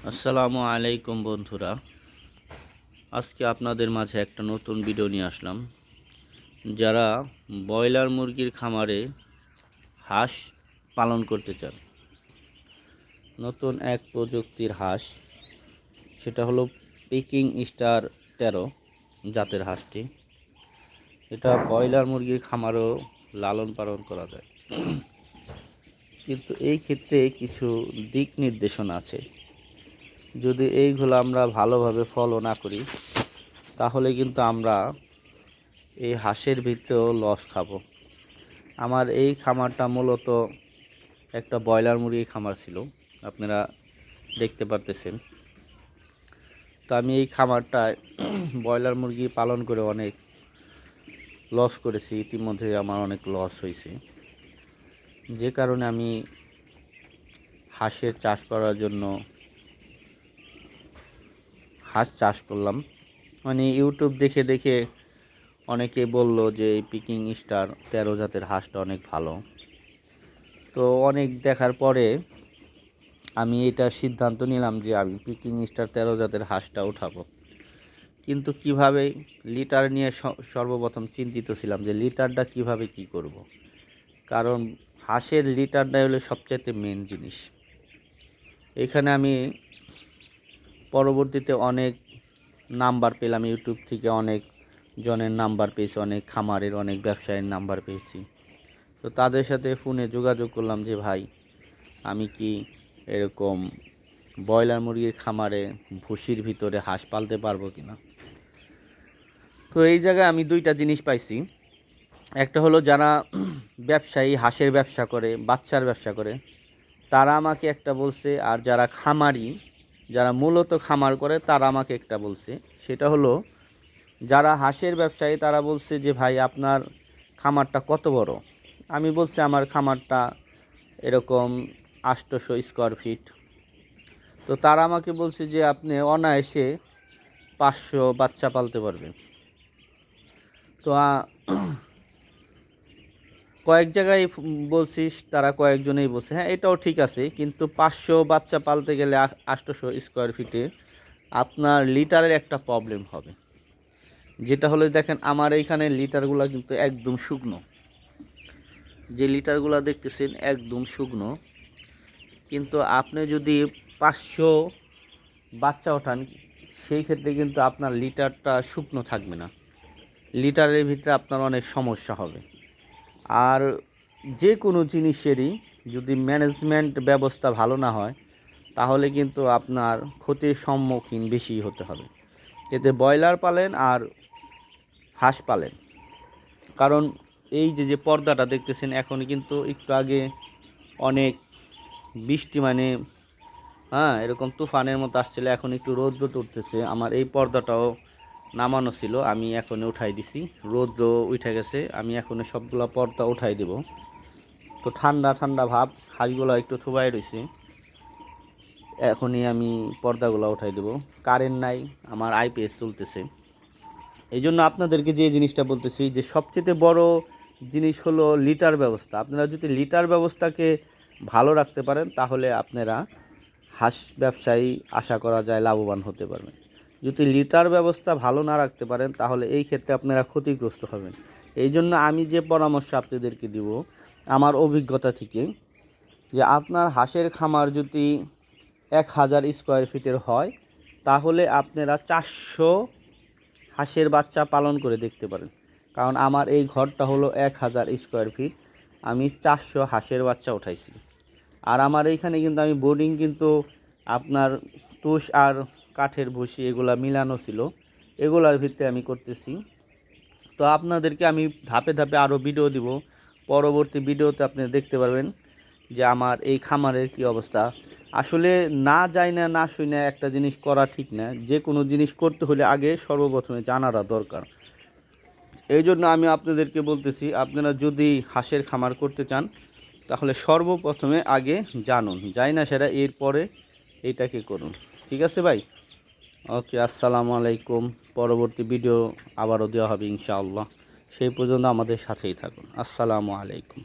আসসালামু আলাইকুম বন্ধুরা। আজকে আপনাদের মাঝে একটা নতুন ভিডিও নিয়ে আসলাম। যারা ব্রয়লার মুরগির খামারে হাঁস পালন করতে চান, নতুন এক প্রযুক্তির হাঁস, সেটা হলো পিকিং স্টার 13 জাতের হাঁসটি। এটা ব্রয়লার মুরগির খামারেও লালন পালন করা যায়, কিন্তু এই ক্ষেত্রে কিছু দিক নির্দেশনা আছে। যদি এইগুলো আমরা ভালোভাবে ফলো না করি, তাহলে কিন্তু আমরা এই হাঁসের ভিতরেও লস খাবো। আমার এই খামারটা মূলত একটা ব্রয়লার মুরগির খামার ছিল, আপনারা দেখতে পারতেছেন। তো আমি এই খামারটায় ব্রয়লার মুরগি পালন করে অনেক লস করেছি। ইতিমধ্যে আমার অনেক লস হয়েছে, যে কারণে আমি হাঁসের চাষ করার জন্য হাঁস চাষ করলাম। মানে ইউটিউব দেখে দেখে অনেকে বলল যে এই পিকিং স্টার 13 জাতের হাঁসটা অনেক ভালো। তো অনেক দেখার পরে আমি এটা সিদ্ধান্ত নিলাম যে আমি পিকিং স্টার 13 জাতের হাঁসটা উঠাবো। কিন্তু কিভাবে, লিটার নিয়ে সর্বপ্রথম চিন্তিত ছিলাম যে লিটারটা কিভাবে কি করব। কারণ হাঁসের লিটারটাই হলো সবচেয়ে মেন জিনিস। এখানে আমি পরবর্তীতে অনেক নাম্বার পেলাম, ইউটিউব থেকে অনেক জনের নাম্বার পেয়েছি, অনেক খামারের অনেক ব্যবসায়ীর নাম্বার পেয়েছি। তো তাদের সাথে ফোনে যোগাযোগ করলাম যে ভাই, আমি কি এরকম ব্রয়লার মুরগির খামারে ভুসির ভিতরে হাঁস পালতে পারবো কি না। তো এই জায়গায় আমি দুইটা জিনিস পাইছি। একটা হলো যারা ব্যবসায়ী, হাঁসের ব্যবসা করে, বাচ্চার ব্যবসা করে, তারা আমাকে একটা বলছে। আর যারা খামারি, যারা মূলত খামার করে, তারা আমাকে একটা বলছে। সেটা হলো যারা হাঁসের ব্যবসায়ী, তারা বলছে যে ভাই আপনার খামারটা কত বড়। আমি বলছি আমার খামারটা এরকম 800 স্কোয়ার ফিট। তো তারা আমাকে বলছে যে আপনি অনায়াসে 500 বাচ্চা পালতে পারবেন। তো কয়েক জায়গায় বলছিস, তারা কয়েকজনেই বলছে হ্যাঁ এটাও ঠিক আছে, কিন্তু 500 বাচ্চা পালতে গেলে 800 স্কোয়ার ফিটে আপনার লিটারের একটা প্রবলেম হবে। যেটা হলো দেখেন আমার এইখানে লিটারগুলো কিন্তু একদম শুকনো, যে লিটারগুলো দেখতেছেন একদম শুকনো। কিন্তু আপনি যদি 500 বাচ্চা ওঠান, সেই ক্ষেত্রে কিন্তু আপনার লিটারটা শুকনো থাকবে না, লিটারের ভিতরে আপনার অনেক সমস্যা হবে। আর যে কোনো জিনিসেরই যদি ম্যানেজমেন্ট ব্যবস্থা ভালো না হয়, তাহলে কিন্তু আপনার ক্ষতির সম্মুখীন বেশি হতে হবে। এতে ব্রয়লার পালেন আর হাঁস পালেন। কারণ এই যে যে পর্দাটা দেখতেছেন, এখন কিন্তু একটু আগে অনেক বৃষ্টি, মানে এরকম তুফানের মতো আসছিল, এখন একটু রৌদ্র উঠতেছে। আমার এই পর্দাটাও নামানো ছিল, আমি এখন উঠাই দিছি। রৌদ্র উঠে গেছে, আমি এখন সবগুলা পর্দা উঠাই দেব। তো ঠান্ডা ঠান্ডা ভাব, হাঁসগুলো একটু থুবাই রয়েছে, এখনই আমি পর্দাগুলো উঠাই দেব। কারেন্ট নাই, আমার আইপিএস চলতেছে। এই জন্য আপনাদেরকে যে জিনিসটা বলতেছি, যে সবচেয়ে বড় জিনিস হলো লিটার ব্যবস্থা। আপনারা যদি লিটার ব্যবস্থাকে ভালো রাখতে পারেন, তাহলে আপনারা হাঁস ব্যবসায়ী আশা করা যায় লাভবান হতে পারবেন। যদি লিটার ব্যবস্থা ভালো না রাখতে পারেন, তাহলে এই ক্ষেত্রে আপনারা ক্ষতিগ্রস্ত হবেন। এই জন্য আমি যে পরামর্শ আপনাদেরকে দিব আমার অভিজ্ঞতা থেকে, যে আপনার হাঁসের খামার যদি 1000 স্কোয়ার ফিটের হয়, তাহলে আপনারা 400 হাঁসের বাচ্চা পালন করে দেখতে পারেন। কারণ আমার এই ঘরটা হলো 1000 স্কোয়ার ফিট, আমি 400 হাঁসের বাচ্চা উঠাইছি। আর আমার এইখানে কিন্তু আমি বোর্ডিং কিন্তু আপনার তুষ আর কাঠের ভুসি এগুলা মিলানো ছিল, এগুলার ভিত্তিতে আমি করতেছি। তো আপনাদেরকে আমি ধাপে ধাপে আরও ভিডিও দিব। পরবর্তী ভিডিওতে আপনি দেখতে পারবেন যে আমার এই খামারের কি অবস্থা। আসলে না যাই না, না শুই না একটা জিনিস করা ঠিক না। যে কোনো জিনিস করতে হলে আগে সর্বপ্রথমে জানাটা দরকার। এই জন্য আমি আপনাদেরকে বলতেছি, আপনারা যদি হাঁসের খামার করতে চান, তাহলে সর্বপ্রথমে আগে জানুন, যাই না সেটা এরপরে এইটাকে করুন। ঠিক আছে ভাই? ওকে, আসসালামু আলাইকুম। পরবর্তী ভিডিও আবারও দেওয়া হবে ইনশাআল্লাহ। সেই পর্যন্ত আমাদের সাথেই থাকুন। আসসালামু আলাইকুম।